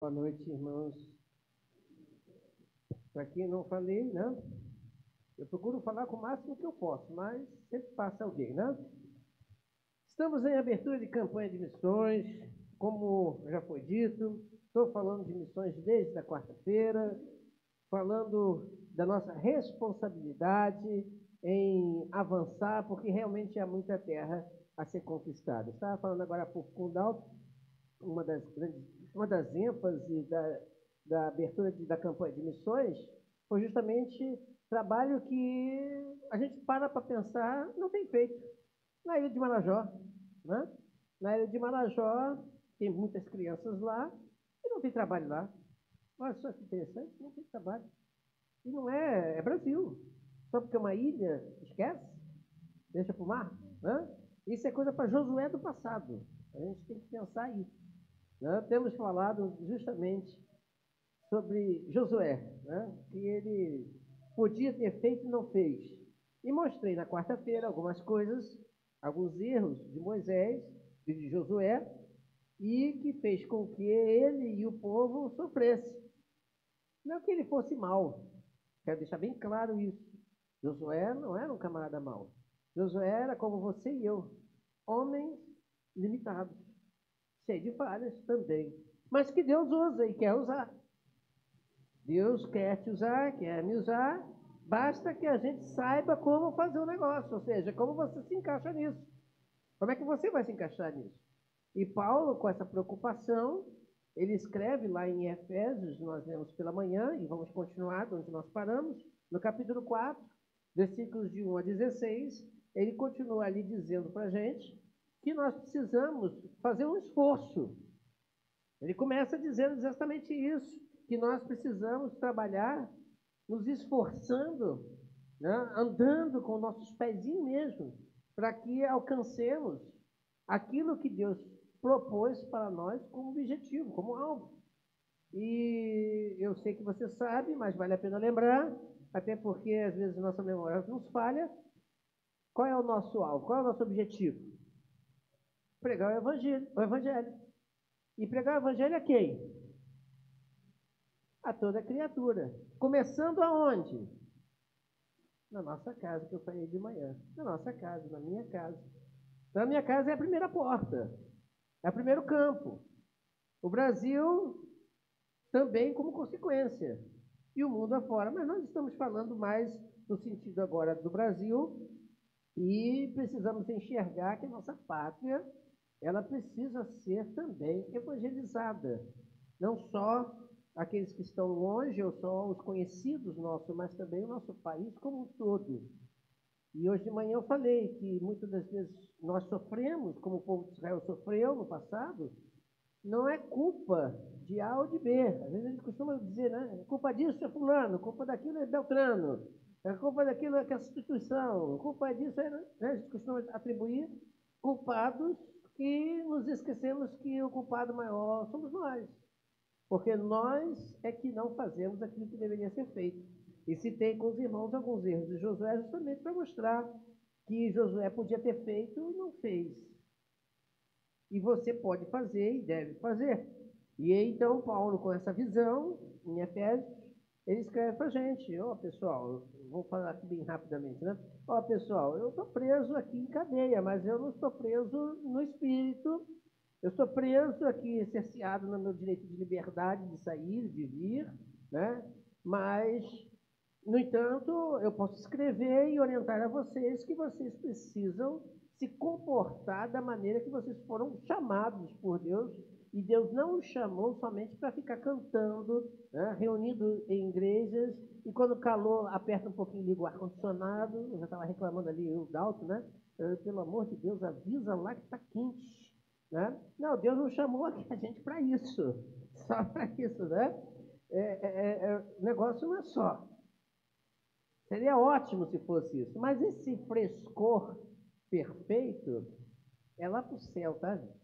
Boa noite, irmãos. Para quem não falei, né? Eu procuro falar com o máximo que eu posso, mas sempre passa alguém, né? Estamos em abertura de campanha de missões, como já foi dito. Estou falando de missões desde a quarta-feira, falando da nossa responsabilidade em avançar, porque realmente há muita terra a ser conquistada. Estava falando agora há pouco com o Dalton, uma das ênfases da abertura da campanha de missões foi justamente trabalho que a gente para pensar, não tem feito. Na Ilha de Marajó, né? Na Ilha de Marajó, tem muitas crianças lá e não tem trabalho lá. Olha só que interessante, não tem trabalho. E não é Brasil. Só porque é uma ilha, esquece, deixa para o mar. Né? Isso é coisa para Josué do passado. A gente tem que pensar isso. Né? Temos falado justamente sobre Josué, né? Que ele podia ter feito e não fez. E mostrei na quarta-feira algumas coisas, alguns erros de Moisés e de Josué, e que fez com que ele e o povo sofressem. Não que ele fosse mal, quero deixar bem claro isso. Josué não era um camarada mau. Josué era como você e eu, homens limitados, cheio de falhas também, mas que Deus usa e quer usar. Deus quer te usar, quer me usar, basta que a gente saiba como fazer o negócio, ou seja, como você se encaixa nisso. Como é que você vai se encaixar nisso? E Paulo, com essa preocupação, ele escreve lá em Efésios, nós lemos pela manhã, e vamos continuar de onde nós paramos, no capítulo 4, versículos de 1 a 16, ele continua ali dizendo para a gente que nós precisamos fazer um esforço. Ele começa dizendo exatamente isso, que nós precisamos trabalhar nos esforçando, né, andando com nossos pezinhos mesmo, para que alcancemos aquilo que Deus propôs para nós como objetivo, como alvo. E eu sei que você sabe, mas vale a pena lembrar, até porque às vezes nossa memória nos falha. Qual é o nosso alvo? Qual é o nosso objetivo? Pregar o evangelho, o evangelho. E pregar o evangelho a quem? A toda criatura. Começando aonde? Na nossa casa, que eu falei de manhã. Na nossa casa, na minha casa. Na minha casa é a primeira porta, é o primeiro campo. O Brasil também como consequência. E o mundo afora. Mas nós estamos falando mais no sentido agora do Brasil e precisamos enxergar que a nossa pátria, ela precisa ser também evangelizada. Não só aqueles que estão longe ou só os conhecidos nossos, mas também o nosso país como um todo. E hoje de manhã eu falei que muitas das vezes nós sofremos, como o povo de Israel sofreu no passado, não é culpa de A ou de B. Às vezes a gente costuma dizer, né? Culpa disso é fulano, culpa daquilo é Beltrano, a culpa daquilo é que é a instituição, culpa disso é, né? A gente costuma atribuir culpados que nos esquecemos que o culpado maior somos nós. Porque nós é que não fazemos aquilo que deveria ser feito. E citei com os irmãos alguns erros de Josué justamente para mostrar que Josué podia ter feito e não fez. E você pode fazer e deve fazer. E aí, então, Paulo, com essa visão, em Efésios, ele escreve para a gente: ó, pessoal, vou falar aqui bem rapidamente, né? Ó, pessoal, eu estou preso aqui em cadeia, mas eu não estou preso no espírito, eu estou preso aqui, cerceado no meu direito de liberdade de sair, de vir, né? Mas, no entanto, eu posso escrever e orientar a vocês que vocês precisam se comportar da maneira que vocês foram chamados por Deus. E Deus não os chamou somente para ficar cantando, né, reunido em igrejas, e quando o calor aperta um pouquinho, liga o ar-condicionado. Eu já estava reclamando ali, o Dalton, né? Pelo amor de Deus, avisa lá que está quente. Né? Não, Deus não chamou a gente para isso, só para isso, né? O negócio não é só. Seria ótimo se fosse isso, mas esse frescor perfeito é lá para o céu, tá, gente?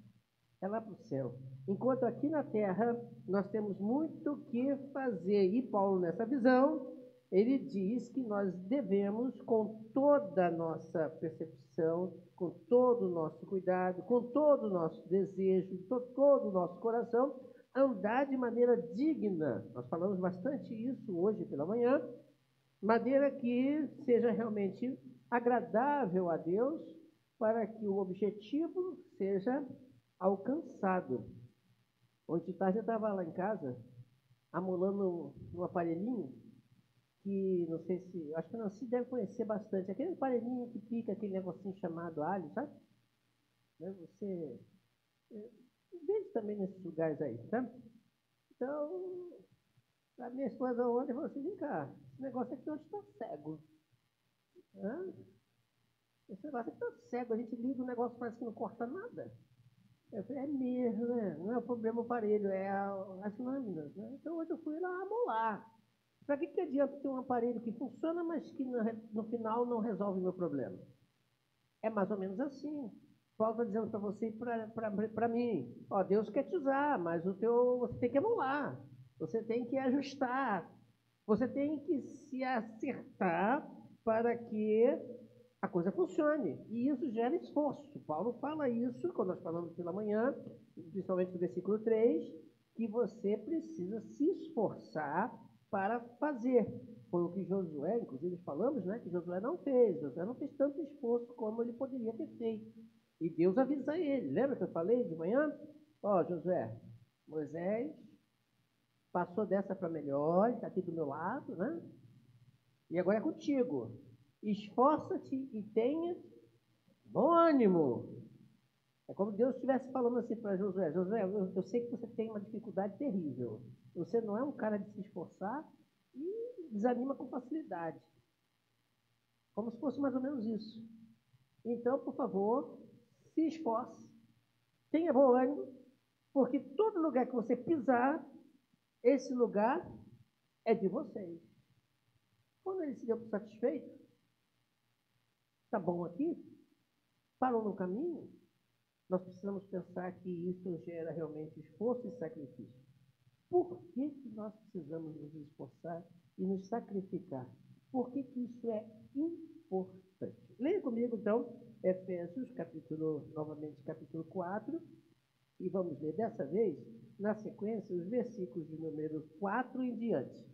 É lá para o céu. Enquanto aqui na terra nós temos muito o que fazer. E Paulo, nessa visão, ele diz que nós devemos, com toda a nossa percepção, com todo o nosso cuidado, com todo o nosso desejo, todo o nosso coração, andar de maneira digna. Nós falamos bastante isso hoje pela manhã, maneira que seja realmente agradável a Deus, para que o objetivo seja alcançado. Ontem de tarde eu estava lá em casa, amolando um aparelhinho, que não sei se, acho que não se deve conhecer bastante, aquele aparelhinho que pica aquele negocinho chamado alho, sabe? Né? Você vende também nesses lugares aí, sabe? Então, a minha esposa ontem falou assim, vem cá, esse negócio aqui hoje está cego. Hã? Esse negócio aqui está cego, a gente liga o negócio, parece que não corta nada. Eu falei, é mesmo, né? Não é o problema o aparelho, é as lâminas, né? Então hoje eu fui lá amolar. Para que adianta ter um aparelho que funciona, mas que no final não resolve o meu problema? É mais ou menos assim. Paulo está dizendo para você e para mim, ó, Deus quer te usar, mas você tem que amolar, você tem que ajustar, você tem que se acertar para que a coisa funcione. E isso gera esforço. Paulo fala isso, quando nós falamos pela manhã, principalmente no versículo 3, que você precisa se esforçar para fazer. Foi o que Josué, inclusive falamos, né, que Josué não fez. Josué não fez tanto esforço como ele poderia ter feito. E Deus avisa ele. Lembra que eu falei de manhã? Ó, Josué, Moisés passou dessa para melhor, está aqui do meu lado, né? E agora é contigo. Esforça-te e tenha bom ânimo. É como Deus estivesse falando assim para Josué: Josué, eu sei que você tem uma dificuldade terrível. Você não é um cara de se esforçar e desanima com facilidade. Como se fosse mais ou menos isso. Então, por favor, se esforce, tenha bom ânimo, porque todo lugar que você pisar, esse lugar é de vocês. Quando ele se deu por satisfeito, está bom aqui, parou no caminho, nós precisamos pensar que isso gera realmente esforço e sacrifício. Por que nós precisamos nos esforçar e nos sacrificar? Por que isso é importante? Leia comigo, então, Efésios, novamente capítulo 4, e vamos ler dessa vez, na sequência, os versículos de número 4 em diante.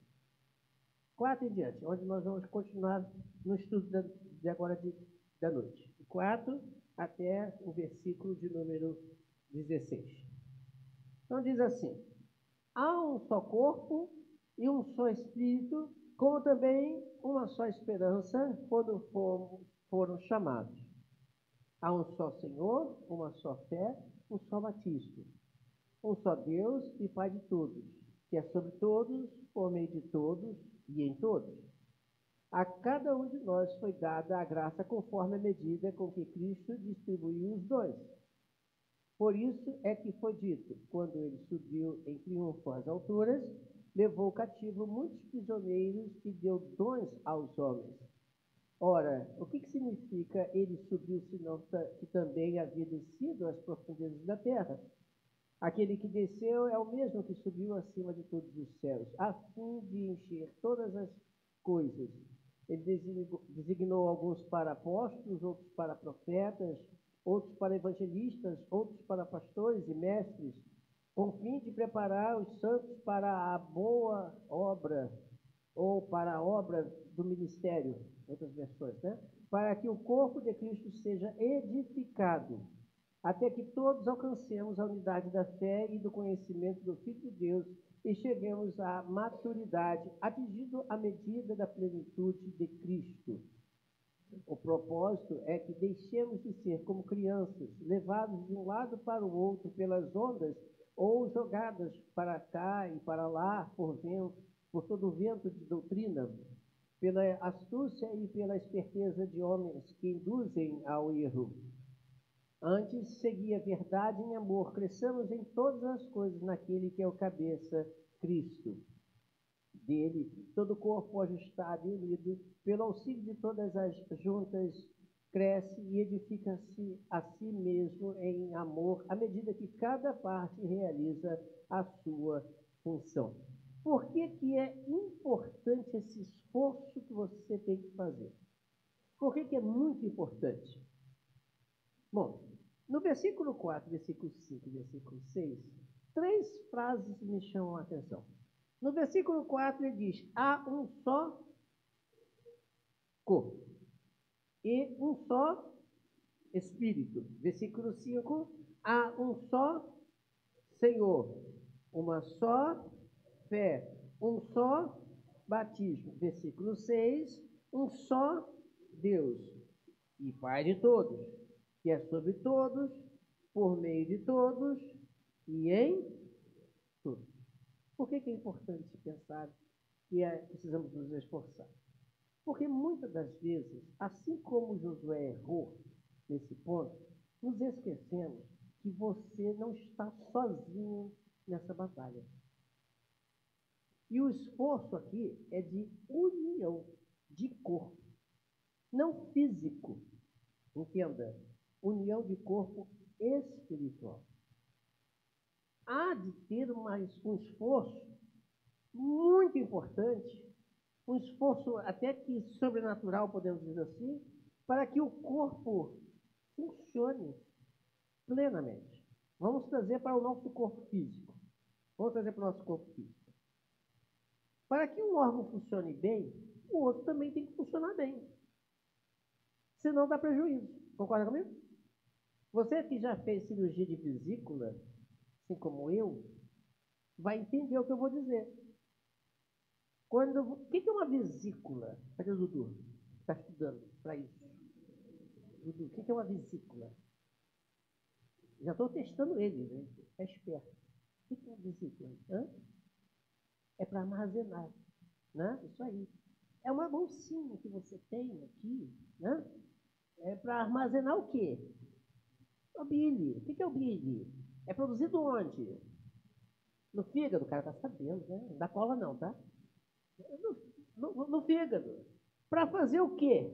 4 em diante, onde nós vamos continuar no estudo de agora da noite. 4 até o versículo de número 16. Então diz assim: há um só corpo e um só espírito, como também uma só esperança quando foram chamados. Há um só Senhor, uma só fé, um só batismo. Um só Deus e Pai de todos, que é sobre todos, por meio de todos e em todos. A cada um de nós foi dada a graça conforme a medida com que Cristo distribuiu os dons. Por isso é que foi dito, quando ele subiu em triunfo às alturas, levou cativo muitos prisioneiros e deu dons aos homens. Ora, o que significa ele subiu, senão que também havia descido às profundezas da terra? Aquele que desceu é o mesmo que subiu acima de todos os céus, a fim de encher todas as coisas. Ele designou alguns para apóstolos, outros para profetas, outros para evangelistas, outros para pastores e mestres, com o fim de preparar os santos para a boa obra, ou para a obra do ministério, outras versões, né? Para que o corpo de Cristo seja edificado, até que todos alcancemos a unidade da fé e do conhecimento do Filho de Deus e cheguemos à maturidade, atingindo a medida da plenitude de Cristo. O propósito é que deixemos de ser como crianças, levados de um lado para o outro pelas ondas ou jogadas para cá e para lá por todo o vento de doutrina, pela astúcia e pela esperteza de homens que induzem ao erro. Antes, segui a verdade em amor, cresçamos em todas as coisas naquele que é o cabeça, Cristo. Dele, todo o corpo ajustado e unido, pelo auxílio de todas as juntas, cresce e edifica-se a si mesmo em amor, à medida que cada parte realiza a sua função. Por que é importante esse esforço que você tem que fazer? Por que é muito importante? Bom, no versículo 4, versículo 5 e versículo 6, Três frases me chamam a atenção. No versículo 4 ele diz: há um só corpo e um só Espírito. Versículo 5, há um só Senhor, uma só fé, um só batismo. Versículo 6, um só Deus e Pai de todos, que é sobre todos, por meio de todos e em tudo. Por que é importante pensar que precisamos nos esforçar? Porque muitas das vezes, assim como Josué errou nesse ponto, nos esquecemos que você não está sozinho nessa batalha. E o esforço aqui é de união de corpo, não físico. Entenda, união de corpo espiritual. Há de ter um esforço muito importante, um esforço até que sobrenatural, podemos dizer assim, para que o corpo funcione plenamente. Vamos trazer para o nosso corpo físico. Vamos trazer para o nosso corpo físico. Para que um órgão funcione bem, o outro também tem que funcionar bem. Senão dá prejuízo. Concorda comigo? Você que já fez cirurgia de vesícula, assim como eu, vai entender o que eu vou dizer. O que é uma vesícula? Cadê o Dudu? Está estudando para isso. Dudu, o que é uma vesícula? Já estou testando ele, né? É esperto. O que é uma vesícula? É para armazenar, né? Isso aí. É uma bolsinha que você tem aqui, né? É para armazenar o quê? O bile. O que é o bile? É produzido onde? No fígado, o cara tá sabendo, né? Não dá cola não, tá? No fígado. Para fazer o quê?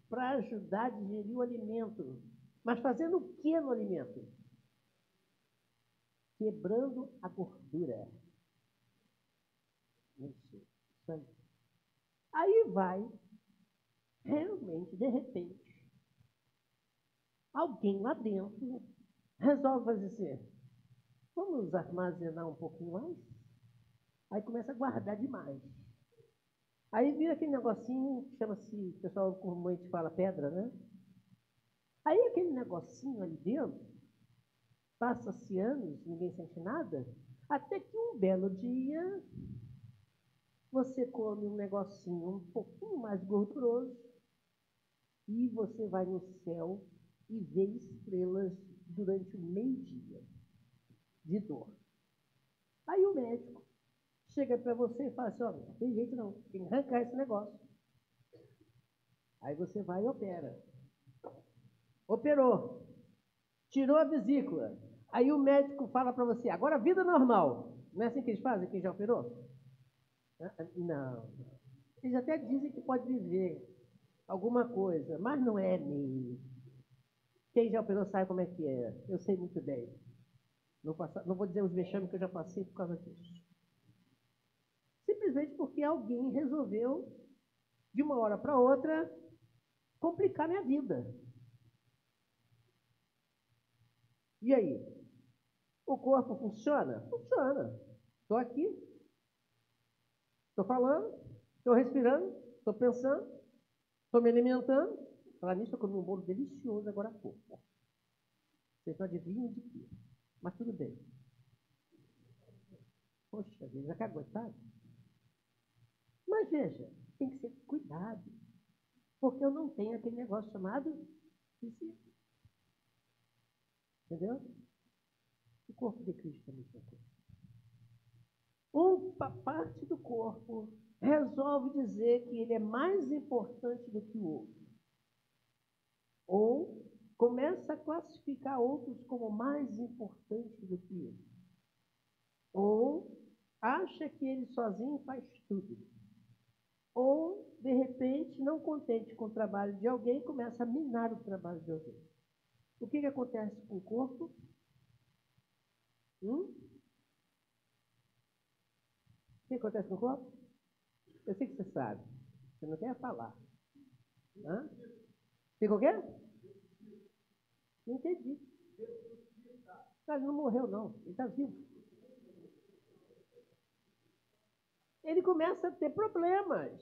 Para ajudar a digerir o alimento. Mas fazendo o que no alimento? Quebrando a gordura. Isso aí. Aí vai, realmente, de repente, alguém lá dentro resolve fazer assim, vamos armazenar um pouquinho mais? Aí começa a guardar demais. Aí vira aquele negocinho que chama-se, o pessoal comumente fala pedra, né? Aí aquele negocinho ali dentro, passa-se anos, ninguém sente nada, até que um belo dia você come um negocinho um pouquinho mais gorduroso e você vai no céu e vê estrelas durante o meio-dia de dor. Aí o médico chega para você e fala assim, ó, não tem jeito não, tem que arrancar esse negócio. Aí você vai e opera. Operou, tirou a vesícula. Aí o médico fala para você, agora vida normal. Não é assim que eles fazem, quem já operou? Não. Eles até dizem que pode viver alguma coisa, mas não é mesmo. Quem já operou sabe como é que é. Eu sei muito bem. Não vou dizer os vexames que eu já passei por causa disso. Simplesmente porque alguém resolveu, de uma hora para outra, complicar minha vida. E aí? O corpo funciona? Funciona. Estou aqui, estou falando, estou respirando, estou pensando, estou me alimentando. Falar nisso, eu comi um bolo delicioso agora há pouco. Vocês não adivinham de quê? Mas tudo bem. Poxa vida, já acabou, sabe? Mas veja, tem que ser cuidado. Porque eu não tenho aquele negócio chamado vesícula. Entendeu? O corpo de Cristo é a mesma coisa. Uma parte do corpo resolve dizer que ele é mais importante do que o outro. Ou começa a classificar outros como mais importantes do que ele. Ou acha que ele sozinho faz tudo. Ou, de repente, não contente com o trabalho de alguém, começa a minar o trabalho de alguém. O que acontece com o corpo? O que acontece com o corpo? Eu sei que você sabe. Você não quer falar. Fica o quê? Não entendi. Ele não morreu, não. Ele está vivo. Ele começa a ter problemas.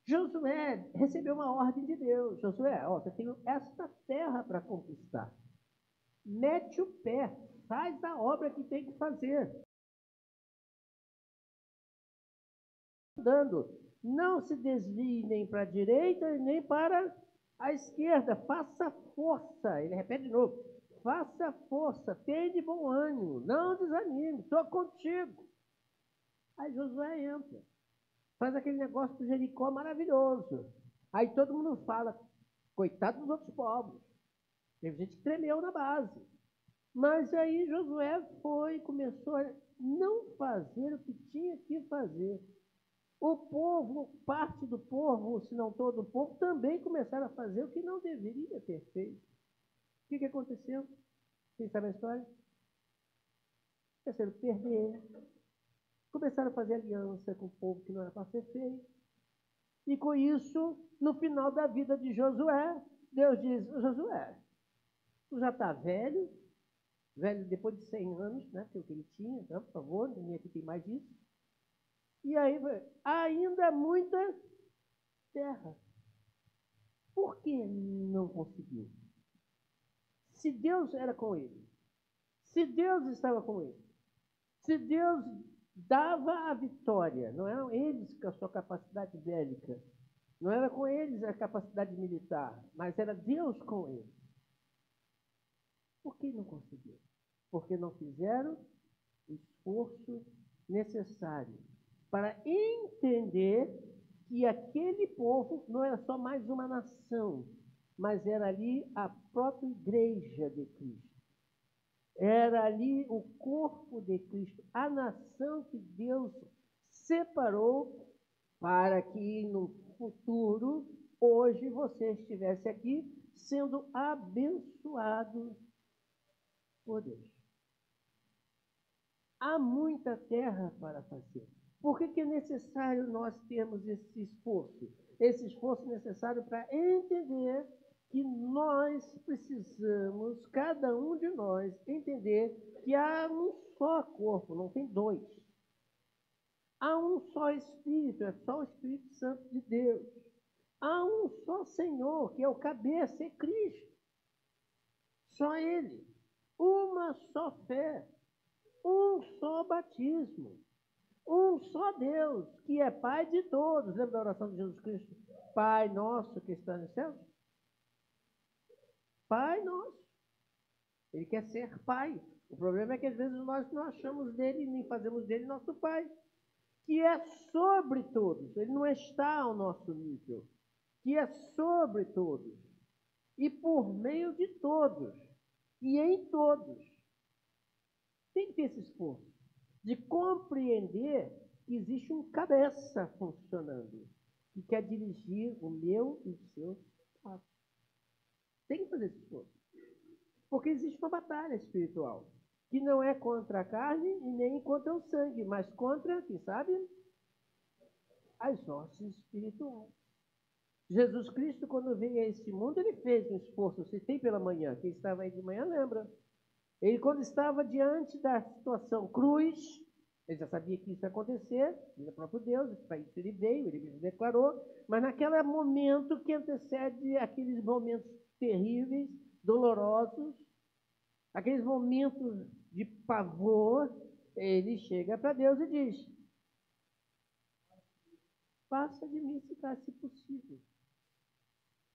Josué recebeu uma ordem de Deus. Josué, ó, você tem esta terra para conquistar. Mete o pé, faz a obra que tem que fazer. Andando, não se desvie nem para a direita nem para a esquerda. Faça força. Ele repete de novo. Faça força, tenha de bom ânimo, não desanime, estou contigo. Aí Josué entra, faz aquele negócio do Jericó maravilhoso. Aí todo mundo fala, coitado dos outros povos. Teve gente que tremeu na base. Mas aí Josué começou a não fazer o que tinha que fazer. O povo, parte do povo, se não todo o povo, também começaram a fazer o que não deveria ter feito. O que aconteceu? Quem sabe a história? Começaram a perder. Começaram a fazer aliança com o povo que não era para ser feito. E com isso, no final da vida de Josué, Deus diz, Josué, tu já está velho depois de 100 anos, né, que é o que ele tinha, né, por favor, ninguém aqui tem mais isso. E aí, ainda muita terra. Por que não conseguiu? Se Deus era com ele, se Deus estava com ele, se Deus dava a vitória, não eram eles com a sua capacidade bélica, não era com eles a capacidade militar, mas era Deus com eles. Por que não conseguiu? Porque não fizeram o esforço necessário para entender que aquele povo não era só mais uma nação, mas era ali a própria igreja de Cristo. Era ali o corpo de Cristo, a nação que Deus separou para que no futuro, hoje, você estivesse aqui sendo abençoado por Deus. Há muita terra para fazer. Por que é necessário nós termos esse esforço? Esse esforço necessário para entender que nós precisamos, cada um de nós, entender que há um só corpo, não tem dois. Há um só Espírito, é só o Espírito Santo de Deus. Há um só Senhor, que é o cabeça, é Cristo. Só Ele. Uma só fé. Um só batismo. Um só Deus, que é Pai de todos. Lembra da oração de Jesus Cristo? Pai nosso que está no céu? Pai nosso. Ele quer ser Pai. O problema é que às vezes nós não achamos dele, nem fazemos dele nosso Pai. Que é sobre todos. Ele não está ao nosso nível. Que é sobre todos. E por meio de todos. E em todos. Tem que ter esse esforço de compreender que existe um cabeça funcionando, que quer dirigir o meu e o seu passo. Tem que fazer esse esforço. Porque existe uma batalha espiritual, que não é contra a carne e nem contra o sangue, mas contra, quem sabe, as hostes espirituais. Jesus Cristo, quando veio a este mundo, ele fez um esforço. Citei pela manhã, quem estava aí de manhã lembra. Ele, quando estava diante da situação cruz, ele já sabia que isso ia acontecer, ele é próprio Deus, para isso ele veio, ele mesmo declarou, mas naquele momento que antecede aqueles momentos terríveis, dolorosos, aqueles momentos de pavor, ele chega para Deus e diz, passa de mim se possível.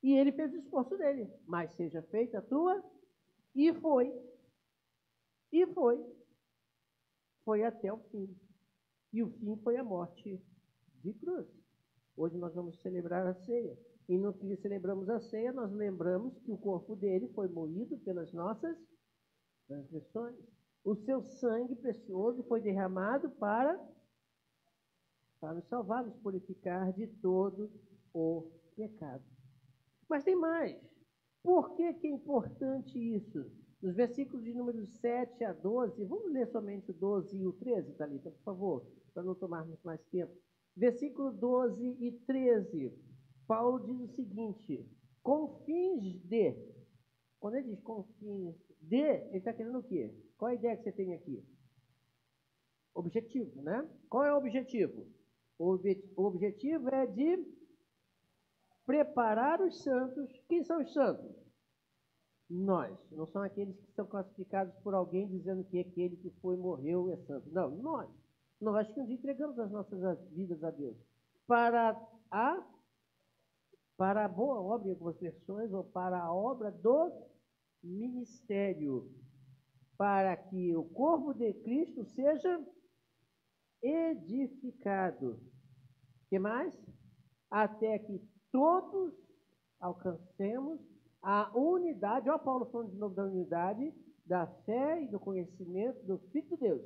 E ele fez o esforço dele, mas seja feita a tua, e foi. E foi. Foi até o fim. E o fim foi a morte de cruz. Hoje nós vamos celebrar a ceia. E no que celebramos a ceia, nós lembramos que o corpo dele foi moído pelas nossas transgressões. O seu sangue precioso foi derramado para nos salvar, nos purificar de todo o pecado. Mas tem mais. Por que é importante isso? Nos versículos de números 7 a 12, vamos ler somente o 12 e o 13, Thalita, por favor, para não tomarmos mais tempo. Versículo 12 e 13, Paulo diz o seguinte, com fins de Quando ele diz com fins de, ele está querendo o quê? Qual a ideia que você tem aqui? Objetivo, né? Qual é o objetivo? O objetivo é de preparar os santos. Quem são os santos? Nós. Não são aqueles que são classificados por alguém dizendo que aquele que foi, morreu é santo. Não, nós. Nós que nos entregamos as nossas vidas a Deus. Para a boa obra, em algumas versões, ou para a obra do ministério, para que o corpo de Cristo seja edificado. O que mais? Até que todos alcancemos a unidade, ó Paulo falando de novo da unidade, da fé e do conhecimento do Filho de Deus,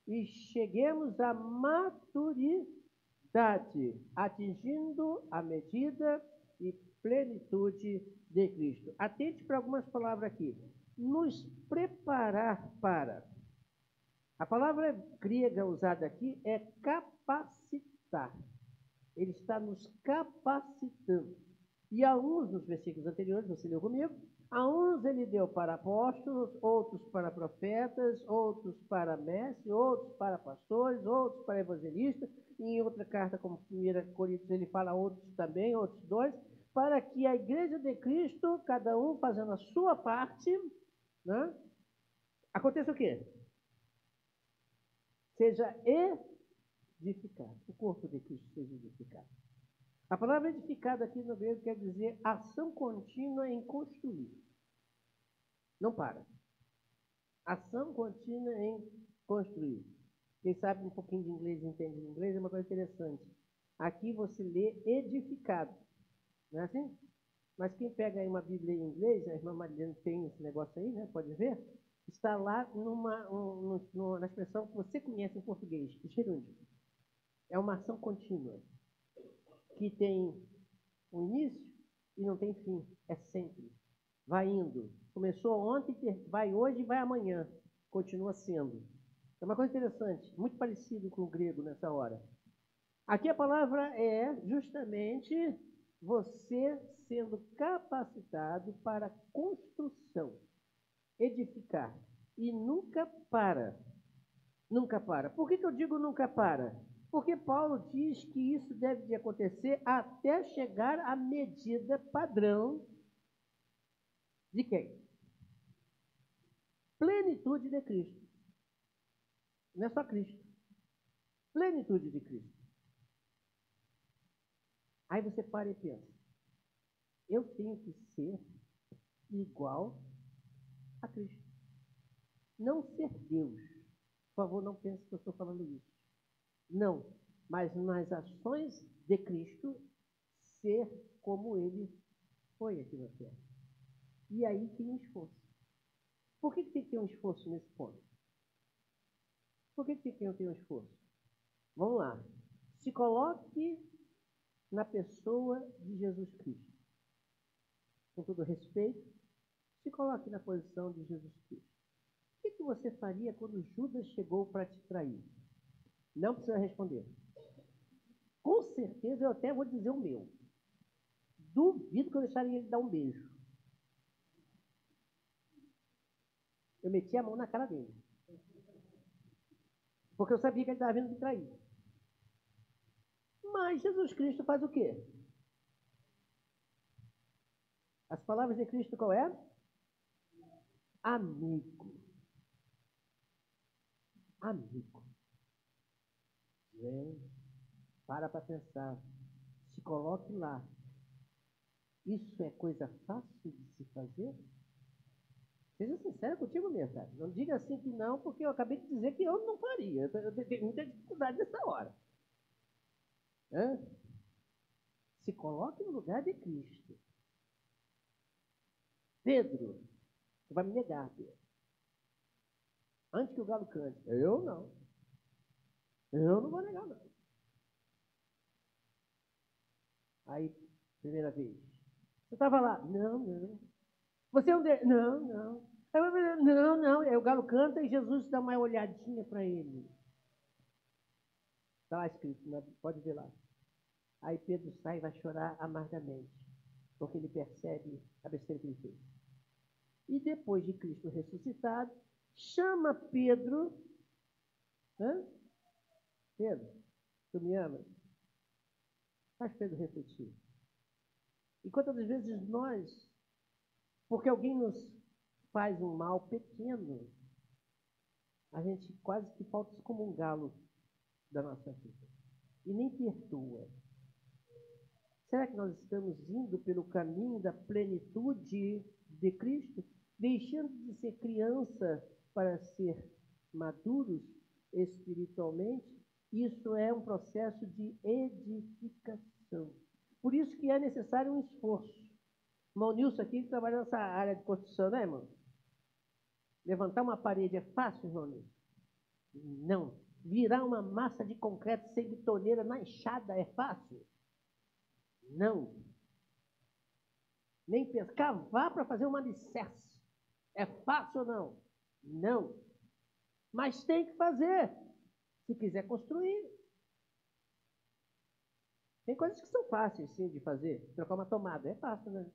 e cheguemos à maturidade, atingindo a medida e plenitude de Cristo. Atente para algumas palavras aqui. Nos preparar para. A palavra grega usada aqui é capacitar. Ele está nos capacitando. E a uns, nos versículos anteriores, você leu comigo, a uns ele deu para apóstolos, outros para profetas, outros para mestres, outros para pastores, outros para evangelistas. E em outra carta, como 1 Coríntios, ele fala outros também, outros dois, para que a igreja de Cristo, cada um fazendo a sua parte, né, aconteça o quê? Seja edificado. O corpo de Cristo seja edificado. A palavra edificado aqui no grego quer dizer ação contínua em construir. Não para. Ação contínua em construir. Quem sabe um pouquinho de inglês, entende de inglês, é uma coisa interessante. Aqui você lê edificado. Não é assim? Mas quem pega aí uma Bíblia em inglês, a irmã Mariana tem esse negócio aí, né? Pode ver? Está lá na expressão que você conhece em português, gerúndio. É uma ação contínua, que tem um início e não tem fim. É sempre. Vai indo. Começou ontem, vai hoje e vai amanhã. Continua sendo. É uma coisa interessante, muito parecido com o grego nessa hora. Aqui a palavra é justamente você sendo capacitado para construção, edificar. E nunca para. Nunca para. Por que eu digo nunca para? Porque Paulo diz que isso deve de acontecer até chegar à medida padrão de quem? Plenitude de Cristo. Não é só Cristo. Plenitude de Cristo. Aí você para e pensa. Eu tenho que ser igual a Cristo. Não ser Deus. Por favor, não pense que eu estou falando isso. Não. Mas nas ações de Cristo, ser como Ele foi aqui na terra. E aí tem um esforço. Por que tem que ter um esforço nesse ponto? Por que tem que ter um esforço? Vamos lá. Se coloque na pessoa de Jesus Cristo. Com todo respeito, se coloque na posição de Jesus Cristo. O que você faria quando Judas chegou para te trair? Não precisa responder. Com certeza eu até vou dizer o meu. Duvido que eu deixaria ele dar um beijo. Eu meti a mão na cara dele. Porque eu sabia que ele estava vindo me trair. Mas Jesus Cristo faz o quê? As palavras de Cristo qual é? Amigo. Amigo. Gente, para pensar. Se coloque lá. Isso é coisa fácil de se fazer? Seja sincero contigo mesmo, cara. Não diga assim que não, porque eu acabei de dizer que eu não faria. Eu tenho muita dificuldade nessa hora. Hã? Se coloque no lugar de Cristo. Pedro, você vai me negar, Pedro. Antes que o galo cante. Eu não. Eu não vou negar, não. Aí, primeira vez. Você estava lá? Não, não. Você é um de... Não, não. Não, não. Aí o galo canta e Jesus dá uma olhadinha para ele. Está lá escrito, né? Pode ver lá. Aí Pedro sai e vai chorar amargamente, porque ele percebe a besteira que ele fez. E depois de Cristo ressuscitado, chama Pedro. Pedro, tu me amas? Faz Pedro refletir. E quantas vezes nós, porque alguém nos faz um mal pequeno, a gente quase que falta excomungá-lo da nossa vida. E nem perdoa. Será que nós estamos indo pelo caminho da plenitude de Cristo, deixando de ser criança para ser maduros espiritualmente? Isso é um processo de edificação. Por isso que é necessário um esforço. Irmão Nilson aqui trabalha nessa área de construção, né, irmão? Levantar uma parede é fácil, irmão Nilson? Não. Virar uma massa de concreto sem bitoneira na enxada é fácil? Não. Nem pensar. Cavar para fazer uma alicerce. É fácil ou não? Não. Mas tem que fazer. Se quiser construir. Tem coisas que são fáceis, sim, de fazer. Trocar uma tomada. É fácil, né?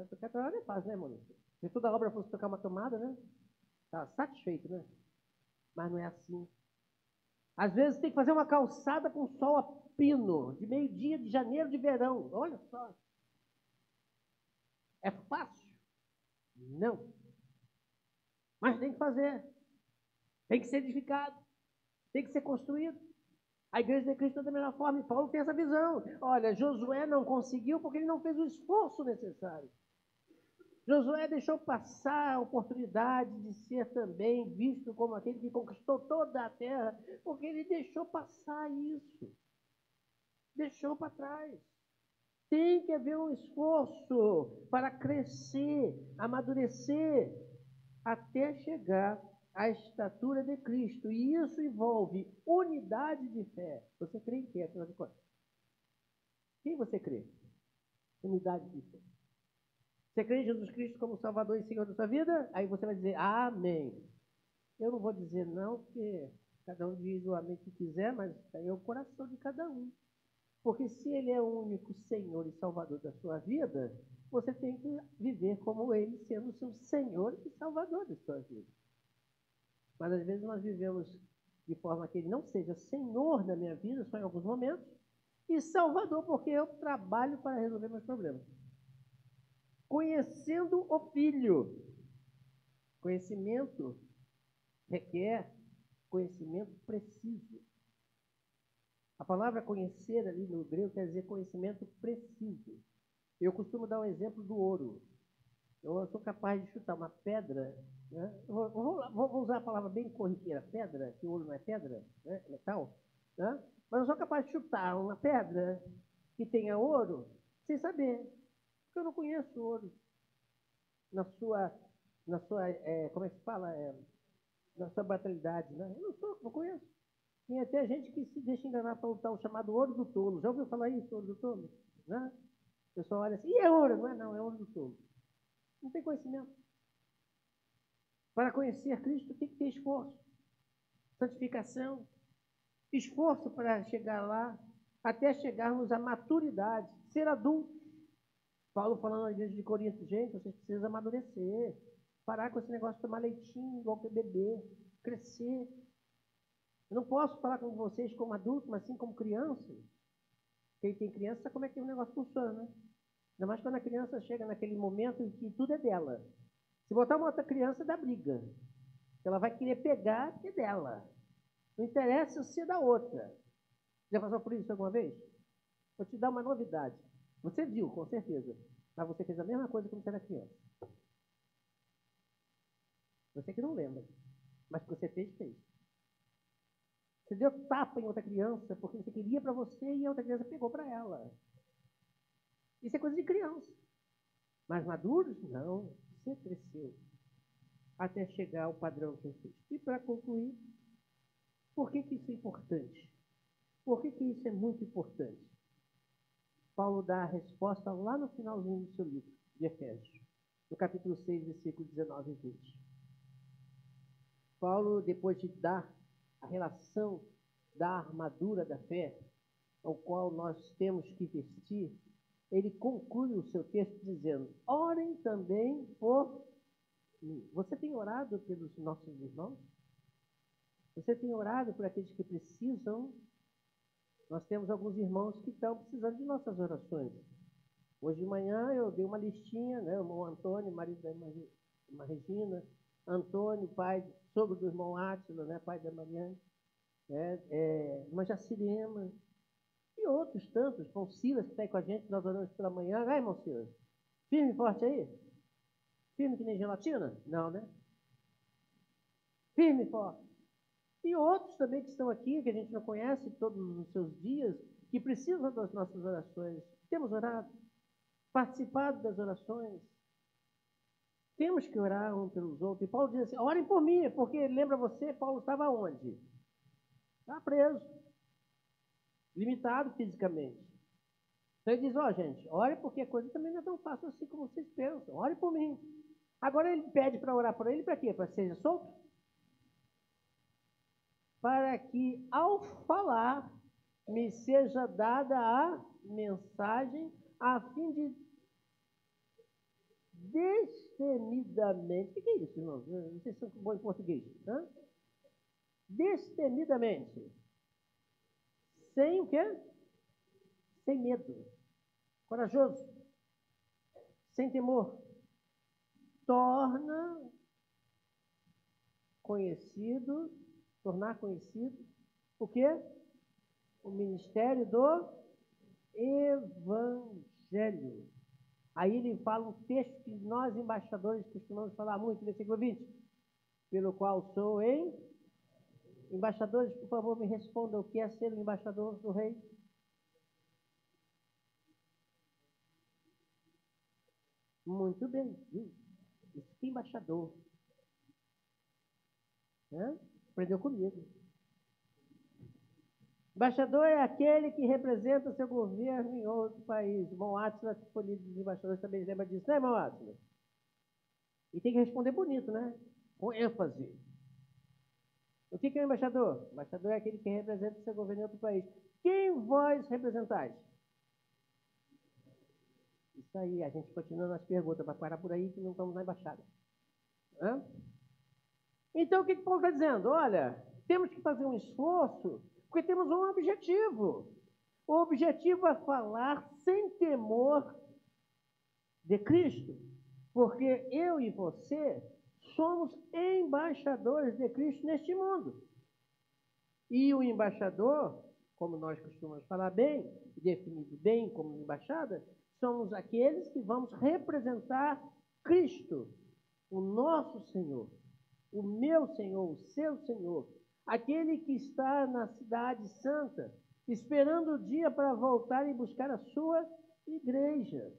Trocar tomada é fácil, né, mano? Se toda obra fosse trocar uma tomada, né? Tá satisfeito, né? Mas não é assim. Às vezes tem que fazer uma calçada com sol a pino, de meio-dia de janeiro de verão. Olha só. É fácil? Não. Mas tem que fazer. Tem que ser edificado. Tem que ser construído. A igreja de Cristo é da mesma forma. E Paulo tem essa visão. Olha, Josué não conseguiu porque ele não fez o esforço necessário. Josué deixou passar a oportunidade de ser também visto como aquele que conquistou toda a terra, porque ele deixou passar isso. Deixou para trás. Tem que haver um esforço para crescer, amadurecer, até chegar à estatura de Cristo. E isso envolve unidade de fé. Você crê em quê, afinal de contas? Quem você crê? Unidade de fé. Você crê em Jesus Cristo como Salvador e Senhor da sua vida? Aí você vai dizer amém. Eu não vou dizer não, porque cada um diz o amém que quiser, mas aí é o coração de cada um. Porque se ele é o único Senhor e Salvador da sua vida, você tem que viver como ele, sendo o seu Senhor e Salvador da sua vida. Mas às vezes nós vivemos de forma que ele não seja Senhor da minha vida, só em alguns momentos, e Salvador, porque eu trabalho para resolver meus problemas. Conhecendo o Filho. Conhecimento requer conhecimento preciso. A palavra conhecer ali no grego quer dizer conhecimento preciso. Eu costumo dar um exemplo do ouro. Eu sou capaz de chutar uma pedra, né? Vou usar a palavra bem corriqueira, pedra, que ouro não é pedra, né? É metal, né? Mas eu sou capaz de chutar uma pedra que tenha ouro sem saber, porque eu não conheço ouro na sua, como é que se fala? Na sua batalhidade, né? Eu não conheço. Tem até gente que se deixa enganar para o tal chamado ouro do tolo. Já ouviu falar isso, ouro do tolo? Né? O pessoal olha assim, e é ouro? Não é não, é ouro do tolo. Não tem conhecimento. Para conhecer Cristo tem que ter esforço, santificação, esforço para chegar lá, até chegarmos à maturidade, ser adulto. Paulo falando na igreja de Corinto, gente, vocês precisam amadurecer, parar com esse negócio de tomar leitinho igual que bebê, crescer. Eu não posso falar com vocês como adulto, mas sim como criança. Quem tem criança sabe como é que o negócio funciona, né? Ainda mais quando a criança chega naquele momento em que tudo é dela. Se botar uma outra criança, dá briga. Ela vai querer pegar que é dela. Não interessa se é da outra. Já passou por isso alguma vez? Vou te dar uma novidade. Você viu, com certeza. Mas você fez a mesma coisa quando você era criança. Você que não lembra. Mas que você fez, fez. Você deu tapa em outra criança porque você queria para você e a outra criança pegou para ela. Isso é coisa de criança. Mas maduros, não. Você cresceu até chegar ao padrão que fez. E para concluir, por que isso é importante? Por que isso é muito importante? Paulo dá a resposta lá no finalzinho do seu livro, de Efésios, no capítulo 6, versículos 19 e 20. Paulo, depois de dar a relação da armadura da fé, ao qual nós temos que vestir, ele conclui o seu texto dizendo: orem também por mim. Você tem orado pelos nossos irmãos? Você tem orado por aqueles que precisam? Nós temos alguns irmãos que estão precisando de nossas orações. Hoje de manhã eu dei uma listinha, né? O irmão Antônio, marido da irmã Regina, Antônio, pai, sogro do irmão Átila, né? Pai da Mariane, né? Irmã Jacirema, e outros tantos, irmão Silas, que está aí com a gente, nós oramos pela manhã. Vai, irmão Silas, firme e forte aí? Firme que nem gelatina? Não, né? Firme e forte. E outros também que estão aqui, que a gente não conhece todos os seus dias, que precisam das nossas orações. Temos orado, participado das orações. Temos que orar um pelos outros. E Paulo diz assim: orem por mim, porque lembra você, Paulo estava onde? Estava preso, limitado fisicamente. Então ele diz: ó, gente, ore porque a coisa também não é tão fácil assim como vocês pensam. Ore por mim. Agora ele pede para orar por ele para quê? Para que seja solto? Para que ao falar me seja dada a mensagem a fim de destemidamente. O que é isso, irmãos? Não sei se são bom em português. Né? Destemidamente. Sem o quê? Sem medo. Corajoso. Sem temor. Tornar conhecido o quê? O ministério do Evangelho. Aí ele fala um texto que nós, embaixadores, costumamos falar muito, versículo 20. Pelo qual sou embaixadores, por favor, me respondam o que é ser um embaixador do rei. Muito bem. Isso que é embaixador. Né? Aprendeu comigo. Embaixador é aquele que representa o seu governo em outro país. O irmão Átila, que foi líder dos embaixadores, também lembra disso, né, irmão Átila? E tem que responder bonito, né? Com ênfase. O que é o embaixador? O embaixador é aquele que representa o seu governo em outro país. Quem vós representais? Isso aí, a gente continua nas perguntas, vai parar por aí que não estamos na embaixada. Hã? Então, o que Paulo está dizendo? Olha, temos que fazer um esforço, porque temos um objetivo. O objetivo é falar sem temor de Cristo, porque eu e você somos embaixadores de Cristo neste mundo. E o embaixador, como nós costumamos falar bem, definido bem como embaixada, somos aqueles que vamos representar Cristo, o nosso Senhor, o meu Senhor, o seu Senhor, aquele que está na cidade santa, esperando o dia para voltar e buscar a sua igreja.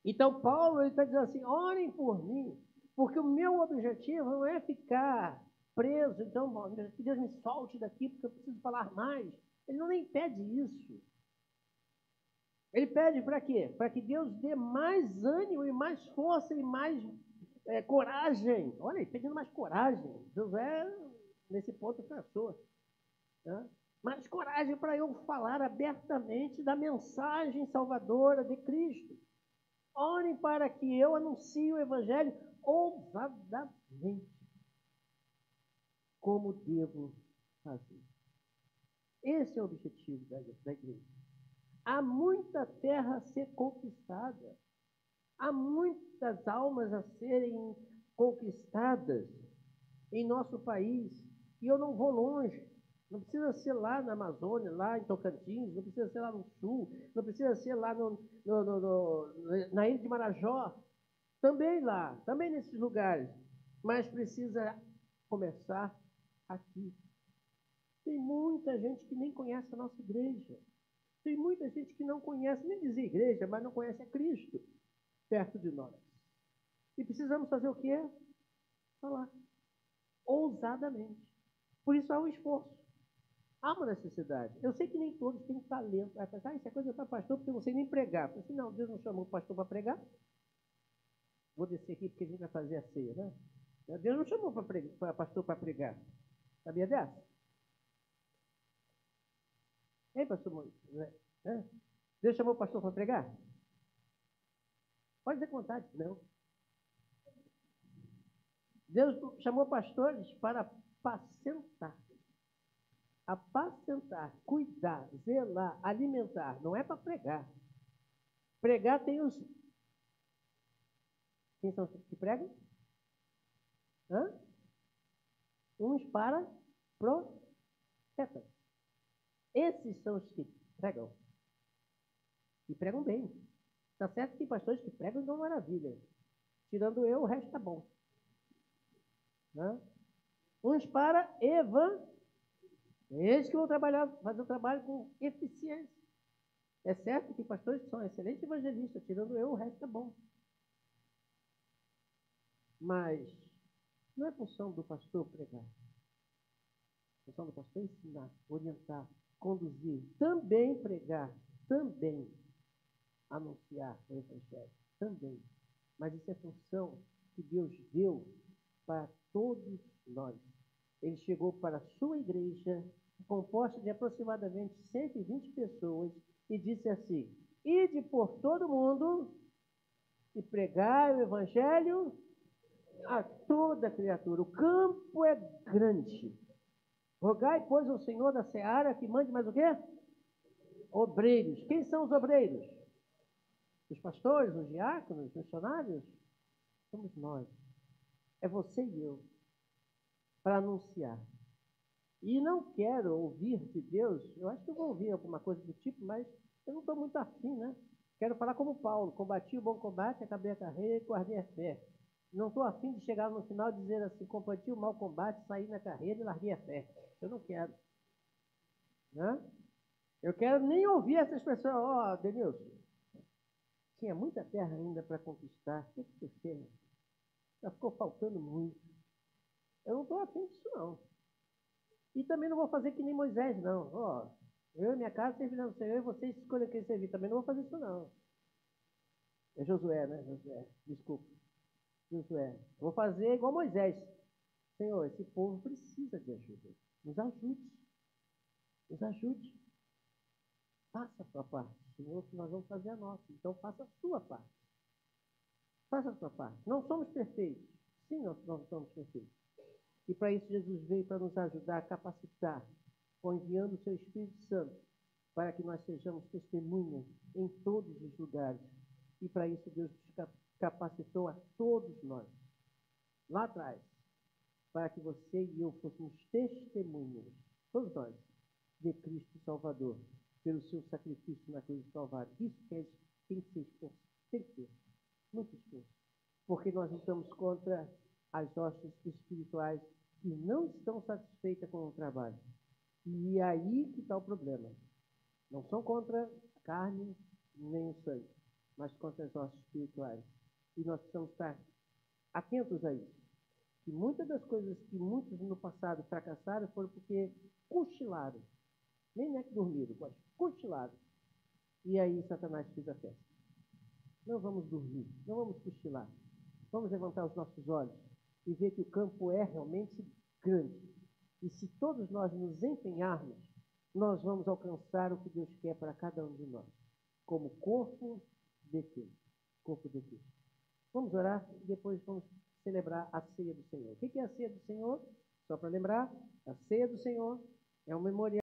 Então Paulo está dizendo assim: orem por mim, porque o meu objetivo não é ficar preso, então que Deus me solte daqui porque eu preciso falar mais. Ele não nem pede isso. Ele pede para quê? Para que Deus dê mais ânimo e mais força e mais coragem. Olha aí, pedindo mais coragem. José, nesse ponto, passou. Né? Mais coragem para eu falar abertamente da mensagem salvadora de Cristo. Orem para que eu anuncie o Evangelho ousadamente, como devo fazer. Esse é o objetivo da igreja. Há muita terra a ser conquistada. Há muitas almas a serem conquistadas em nosso país. E eu não vou longe. Não precisa ser lá na Amazônia, lá em Tocantins, não precisa ser lá no Sul, não precisa ser lá na Ilha de Marajó. Também lá, também nesses lugares. Mas precisa começar aqui. Tem muita gente que nem conhece a nossa igreja. Tem muita gente que não conhece, nem diz igreja, mas não conhece a Cristo perto de nós. E precisamos fazer o quê? Falar. Ousadamente. Por isso há um esforço. Há uma necessidade. Eu sei que nem todos têm talento. Vai pensar, isso é coisa para pastor, porque eu não sei nem pregar. Eu falei, não, Deus não chamou o pastor para pregar. Vou descer aqui porque a gente vai fazer a ceia, né? Deus não chamou para pastor para pregar. Sabia dessa? Hein, pastor Moisés? Deus chamou o pastor para pregar? Pode ter vontade, não. Deus chamou pastores para apacentar, cuidar, zelar, alimentar. Não é para pregar. Pregar tem os... Quem são os que pregam? Hã? Uns para profetas. Esses são os que pregam. E pregam bem. Está certo que tem pastores que pregam de uma maravilha. Tirando eu, o resto está bom. Né? Uns para eles que vão trabalhar, fazer o trabalho com eficiência. É certo que tem pastores que são excelentes evangelistas, tirando eu, o resto está bom. Mas não é função do pastor pregar. É função do pastor ensinar, orientar, conduzir, também pregar, também anunciar o evangelho, também. Mas isso é função que Deus deu para todos nós. Ele chegou para a sua igreja, composta de aproximadamente 120 pessoas, e disse assim: ide por todo mundo e pregai o evangelho a toda criatura. O campo é grande. Rogai, pois, ao Senhor da seara que mande mais o quê? Obreiros. Quem são os obreiros? Os pastores, os diáconos, os missionários? Somos nós. É você e eu. Para anunciar. E não quero ouvir de Deus, eu acho que eu vou ouvir alguma coisa do tipo, mas eu não estou muito afim, né? Quero falar como Paulo: combati o bom combate, acabei a carreira e guardei a fé. Não estou afim de chegar no final e dizer assim: combati o mau combate, saí na carreira e larguei a fé. Eu não quero. Né? Eu quero nem ouvir essa expressão: ó, Denilson, tinha muita terra ainda para conquistar. O que você fez? Já ficou faltando muito. Eu não estou afim disso, não. E também não vou fazer que nem Moisés, não. Ó, eu e minha casa servirão ao Senhor e vocês escolhem quem servir. Também não vou fazer isso, não. É Josué, né? Josué. Desculpa. Josué. Vou fazer igual Moisés. Senhor, esse povo precisa de ajuda. Nos ajude. Nos ajude. Faça a sua parte, Senhor, que nós vamos fazer a nossa. Então, faça a sua parte. Faça a sua parte. Não somos perfeitos. Sim, nós não somos perfeitos. E para isso Jesus veio para nos ajudar a capacitar, enviando o seu Espírito Santo, para que nós sejamos testemunhas em todos os lugares. E para isso Deus nos capacitou a todos nós, lá atrás, para que você e eu fôssemos testemunhas, todos nós, de Cristo Salvador, pelo seu sacrifício na cruz do Calvário. Isso tem que ser esforço, tem que ter muito esforço, porque nós lutamos contra as hostes espirituais que não estão satisfeitas com o trabalho. E aí que está o problema. Não são contra a carne nem o sangue, mas contra as hostes espirituais. E nós precisamos estar atentos a isso. Que muitas das coisas que muitos no passado fracassaram foram porque cochilaram. Nem é que dormiram, mas cochilaram. E aí Satanás fez a festa. Não vamos dormir, não vamos cochilar. Vamos levantar os nossos olhos e ver que o campo é realmente grande. E se todos nós nos empenharmos, nós vamos alcançar o que Deus quer para cada um de nós, como corpo de Cristo. Corpo de Cristo. Vamos orar e depois vamos celebrar a ceia do Senhor. O que é a ceia do Senhor? Só para lembrar, a ceia do Senhor é um memorial